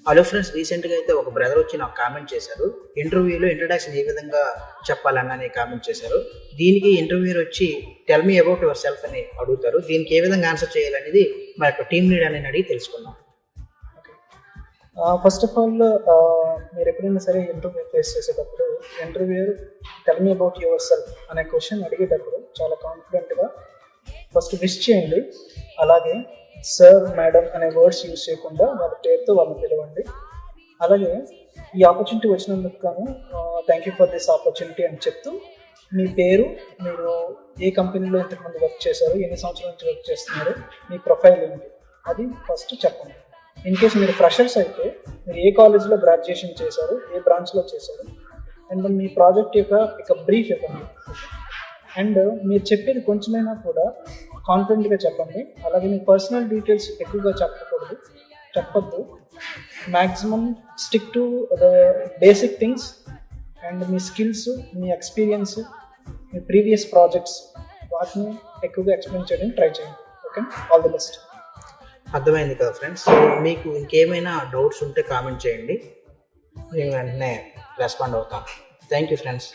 Hello friends, రీసెంట్గా అయితే ఒక బ్రదర్ వచ్చి నాకు కామెంట్ చేశారు. ఇంటర్వ్యూలో ఇంట్రడక్షన్ ఏ విధంగా చెప్పాలన్నని కామెంట్ చేశారు. దీనికి ఇంటర్వ్యూర్ వచ్చి tell me about your self అని అడుగుతారు. దీనికి ఏ విధంగా ఆన్సర్ చేయాలనేది మా యొక్క టీమ్ లీడ్ అని అడిగి తెలుసుకున్నాం. ఫస్ట్ ఆఫ్ ఆల్ మీరు ఎప్పుడైనా సరే ఇంటర్వ్యూ ఫేస్ చేసేటప్పుడు interviewer tell me about your self అనే క్వశ్చన్ అడిగేటప్పుడు చాలా కాన్ఫిడెంట్గా ఫస్ట్ విష్ చేయండి. అలాగే సార్, మేడం అనే వర్డ్స్ యూజ్ చేయకుండా వాళ్ళ పేరుతో వాళ్ళని పిలవండి. అలాగే ఈ ఆపర్చునిటీ వచ్చినందుకు గాను thank you for this opportunity అని చెప్తూ మీ పేరు, మీరు ఏ కంపెనీలో ఇంతకుముందు వర్క్ చేశారు, ఎన్ని సంవత్సరాల నుంచి వర్క్ చేస్తున్నారు, మీ ప్రొఫైల్ ఏంటి అది ఫస్ట్ చెప్పండి. ఇన్ కేస్ మీరు ఫ్రెషర్స్ అయితే మీరు ఏ కాలేజ్లో గ్రాడ్యుయేషన్ చేశారు, ఏ బ్రాంచ్లో చేశారు, అండ్ మీ ప్రాజెక్ట్ యొక్క బ్రీఫ్ ఇవ్వండి. అండ్ మీరు చెప్పేది కొంచెమైనా కూడా కాన్ఫిడెంట్గా చెప్పండి. అలాగే మీ పర్సనల్ డీటెయిల్స్ ఎక్కువగా చెప్పొద్దు. Maximum stick to the basic things and me skills, me experience, me previous projects వాటిని ఎక్కువగా ఎక్స్ప్లెయిన్ చేయడానికి ట్రై చేయండి. Okay, all the best. అర్థమైంది కదా ఫ్రెండ్స్. సో మీకు ఇంకేమైనా డౌట్స్ ఉంటే కామెంట్ చేయండి, మేము వెంటనే రెస్పాండ్ అవుతాం. Thank you friends.